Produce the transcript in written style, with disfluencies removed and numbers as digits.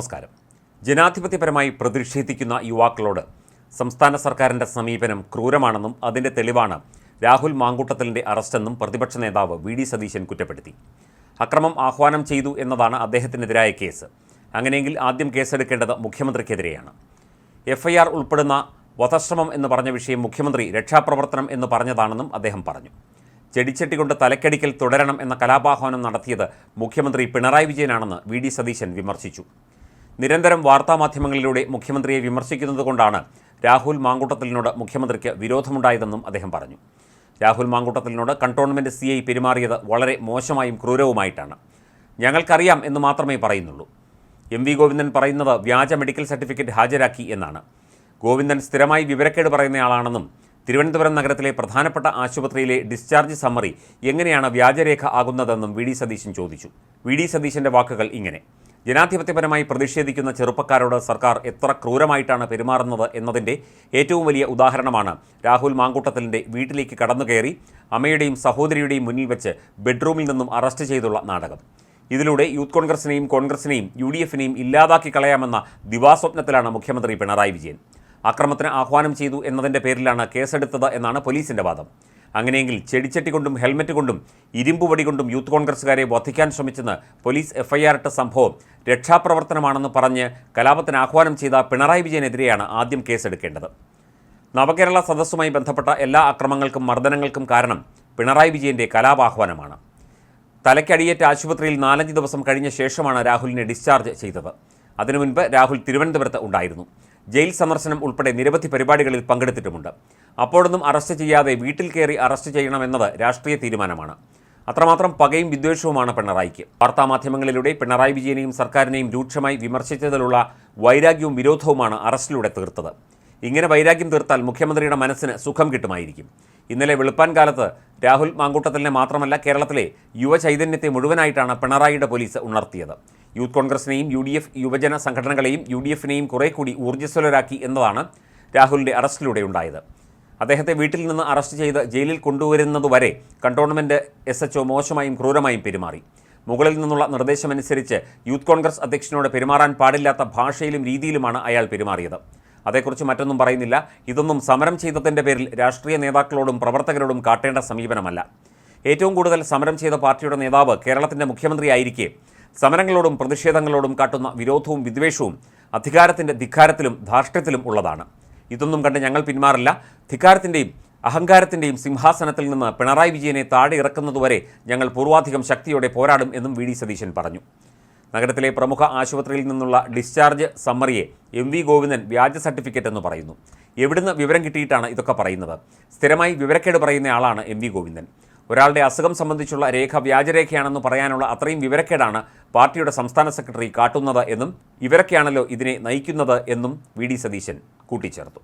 നമസ്കാരം. ജനാധിപത്യപരമായി പ്രതിഷേധിക്കുന്ന യുവാക്കളോട് സംസ്ഥാന സർക്കാരിൻ്റെ സമീപനം ക്രൂരമാണെന്നും അതിൻ്റെ തെളിവാണ് രാഹുൽ മാങ്കൂട്ടത്തിലിൻ്റെ അറസ്റ്റെന്നും പ്രതിപക്ഷ നേതാവ് വി.ഡി. സതീശൻ കുറ്റപ്പെടുത്തി. അക്രമം ആഹ്വാനം ചെയ്തു എന്നതാണ് അദ്ദേഹത്തിനെതിരായ കേസ്. അങ്ങനെയെങ്കിൽ ആദ്യം കേസെടുക്കേണ്ടത് മുഖ്യമന്ത്രിക്കെതിരെയാണ്. FIR ഉൾപ്പെടുന്ന വധശ്രമം എന്ന് പറഞ്ഞ വിഷയം മുഖ്യമന്ത്രി രക്ഷാപ്രവർത്തനം എന്ന് പറഞ്ഞതാണെന്നും അദ്ദേഹം പറഞ്ഞു. ചെടിച്ചട്ടി കൊണ്ട് തലക്കടിക്കൽ തുടരണം എന്ന കലാപാഹ്വാനം നടത്തിയത് മുഖ്യമന്ത്രി പിണറായി വിജയനാണെന്ന് വി.ഡി. സതീശൻ വിമർശിച്ചു. നിരന്തരം വാർത്താമാധ്യമങ്ങളിലൂടെ മുഖ്യമന്ത്രിയെ വിമർശിക്കുന്നതുകൊണ്ടാണ് രാഹുൽ മാങ്കൂട്ടത്തിലിനോട് മുഖ്യമന്ത്രിക്ക് വിരോധമുണ്ടായതെന്നും അദ്ദേഹം പറഞ്ഞു. രാഹുൽ മാങ്കൂട്ടത്തിലിനോട് കണ്ടോൺമെൻറ് CI പെരുമാറിയത് വളരെ മോശമായും ക്രൂരവുമായിട്ടാണ്. ഞങ്ങൾക്കറിയാം എന്ന് മാത്രമേ പറയുന്നുള്ളൂ. MV ഗോവിന്ദൻ പറയുന്നത് വ്യാജ മെഡിക്കൽ സർട്ടിഫിക്കറ്റ് ഹാജരാക്കി എന്നാണ്. ഗോവിന്ദൻ സ്ഥിരമായി വിവരക്കേട് പറയുന്നയാളാണെന്നും തിരുവനന്തപുരം നഗരത്തിലെ പ്രധാനപ്പെട്ട ആശുപത്രിയിലെ ഡിസ്ചാർജ് സമ്മറി എങ്ങനെയാണ് വ്യാജരേഖ ആകുന്നതെന്നും വി.ഡി. സതീശൻ ചോദിച്ചു. വി.ഡി. സതീശൻ്റെ വാക്കുകൾ ഇങ്ങനെ: ജനാധിപത്യപരമായി പ്രതിഷേധിക്കുന്ന ചെറുപ്പക്കാരോട് സർക്കാർ എത്ര ക്രൂരമായിട്ടാണ് പെരുമാറുന്നത് എന്നതിൻ്റെ ഏറ്റവും വലിയ ഉദാഹരണമാണ് രാഹുൽ മാങ്കൂട്ടത്തിലിൻ്റെ വീട്ടിലേക്ക് കടന്നുകയറി അമ്മയുടെയും സഹോദരിയുടെയും മുന്നിൽ വെച്ച് ബെഡ്റൂമിൽ നിന്നും അറസ്റ്റ് ചെയ്തുള്ള നാടകം. ഇതിലൂടെ യൂത്ത് കോൺഗ്രസിനെയും UDF-നെയും ഇല്ലാതാക്കി കളയാമെന്ന ദിവാസ്വപ്നത്തിലാണ് മുഖ്യമന്ത്രി പിണറായി വിജയൻ. അക്രമത്തിന് ആഹ്വാനം ചെയ്തു എന്നതിൻ്റെ പേരിലാണ് കേസെടുത്തത് എന്നാണ് പോലീസിൻ്റെ വാദം. അങ്ങനെയെങ്കിൽ ചെടിച്ചട്ടി കൊണ്ടും ഹെൽമറ്റ് കൊണ്ടും ഇരുമ്പുവടി കൊണ്ടും യൂത്ത് കോൺഗ്രസ്സുകാരെ വധിക്കാൻ ശ്രമിച്ചെന്ന് പോലീസ് FIR ഇട്ട സംഭവം രക്ഷാപ്രവർത്തനമാണെന്ന് പറഞ്ഞ് കലാപത്തിന് ആഹ്വാനം ചെയ്ത പിണറായി വിജയനെതിരെയാണ് ആദ്യം കേസെടുക്കേണ്ടത്. നവകേരള സദസ്സുമായി ബന്ധപ്പെട്ട എല്ലാ അക്രമങ്ങൾക്കും മർദ്ദനങ്ങൾക്കും കാരണം പിണറായി വിജയൻ്റെ കലാപാഹ്വാനമാണ്. തലയ്ക്കടിയേറ്റ ആശുപത്രിയിൽ 4-5 ദിവസം കഴിഞ്ഞ ശേഷമാണ് രാഹുലിനെ ഡിസ്ചാർജ് ചെയ്തത്. അതിനു മുൻപ് രാഹുൽ തിരുവനന്തപുരത്ത് ഉണ്ടായിരുന്നു. ജയിൽ സന്ദർശനം ഉൾപ്പെടെ നിരവധി പരിപാടികളിൽ പങ്കെടുത്തിട്ടുമുണ്ട്. അപ്പോഴൊന്നും അറസ്റ്റ് ചെയ്യാതെ വീട്ടിൽ കയറി അറസ്റ്റ് ചെയ്യണമെന്നത് രാഷ്ട്രീയ തീരുമാനമാണ്. അത്രമാത്രം പകയും വിദ്വേഷവുമാണ് പിണറായിക്ക്. വാർത്താമാധ്യമങ്ങളിലൂടെ പിണറായി വിജയനെയും സർക്കാരിനെയും രൂക്ഷമായി വിമർശിച്ചതിലുള്ള വൈരാഗ്യവും വിരോധവുമാണ് അറസ്റ്റിലൂടെ തീർത്തത്. ഇങ്ങനെ വൈരാഗ്യം തീർത്താൽ മുഖ്യമന്ത്രിയുടെ മനസ്സിന് സുഖം കിട്ടുമായിരിക്കും. ഇന്നലെ വെളുപ്പാൻ കാലത്ത് രാഹുൽ മാങ്കൂട്ടത്തിലിനെ മാത്രമല്ല കേരളത്തിലെ യുവചൈതന്യത്തെ മുഴുവനായിട്ടാണ് പിണറായിയുടെ പോലീസ് ഉണർത്തിയത്. യൂത്ത് കോൺഗ്രസിനെയും UDF യുവജന സംഘടനകളെയും UDF-നെയും കുറെ കൂടി ഊർജ്ജസ്വലരാക്കി എന്നതാണ് രാഹുലിൻ്റെ അറസ്റ്റിലൂടെ ഉണ്ടായത്. അദ്ദേഹത്തെ വീട്ടിൽ നിന്ന് അറസ്റ്റ് ചെയ്ത് ജയിലിൽ കൊണ്ടുവരുന്നതുവരെ കണ്ടോൺമെൻറ് SHO മോശമായും ക്രൂരമായും പെരുമാറി. മുകളിൽ നിന്നുള്ള നിർദ്ദേശമനുസരിച്ച് യൂത്ത് കോൺഗ്രസ് അധ്യക്ഷനോട് പെരുമാറാൻ പാടില്ലാത്ത ഭാഷയിലും രീതിയിലുമാണ് അയാൾ പെരുമാറിയത്. അതേക്കുറിച്ച് മറ്റൊന്നും പറയുന്നില്ല. ഇതൊന്നും സമരം ചെയ്തതിൻ്റെ പേരിൽ രാഷ്ട്രീയ നേതാക്കളോടും പ്രവർത്തകരോടും കാട്ടേണ്ട സമീപനമല്ല. ഏറ്റവും കൂടുതൽ സമരം ചെയ്ത പാർട്ടിയുടെ നേതാവ് കേരളത്തിൻ്റെ മുഖ്യമന്ത്രിയായിരിക്കെ സമരങ്ങളോടും പ്രതിഷേധങ്ങളോടും കാട്ടുന്ന വിരോധവും വിദ്വേഷവും അധികാരത്തിൻ്റെ ധിക്കാരത്തിലും ധാർഷ്ട്യത്തിലും ഉള്ളതാണ്. ഇതൊന്നും കണ്ട് ഞങ്ങൾ പിന്മാറില്ല. ധിക്കാരത്തിൻ്റെയും അഹങ്കാരത്തിൻ്റെയും സിംഹാസനത്തിൽ നിന്ന് പിണറായി വിജയനെ താഴെ ഇറക്കുന്നതുവരെ ഞങ്ങൾ പൂർവാധികം ശക്തിയോടെ പോരാടും എന്നും വി.ഡി. സതീശൻ പറഞ്ഞു. നഗരത്തിലെ പ്രമുഖ ആശുപത്രിയിൽ നിന്നുള്ള ഡിസ്ചാർജ് സമ്മറിയെ MV ഗോവിന്ദൻ വ്യാജ സർട്ടിഫിക്കറ്റ് എന്ന് പറയുന്നു. എവിടുന്ന് വിവരം കിട്ടിയിട്ടാണ് ഇതൊക്കെ പറയുന്നത്? സ്ഥിരമായി വിവരക്കേട് പറയുന്ന ആളാണ് MV ഗോവിന്ദൻ. ഒരാളുടെ അസുഖം സംബന്ധിച്ചുള്ള രേഖ വ്യാജരേഖയാണെന്ന് പറയാനുള്ള അത്രയും വിവരക്കേടാണ് പാർട്ടിയുടെ സംസ്ഥാന സെക്രട്ടറി കാട്ടുന്നത് എന്നും ഇവരൊക്കെയാണല്ലോ ഇതിനെ നയിക്കുന്നത് എന്നും വി.ഡി. സതീശൻ കൂട്ടിച്ചേർത്തു.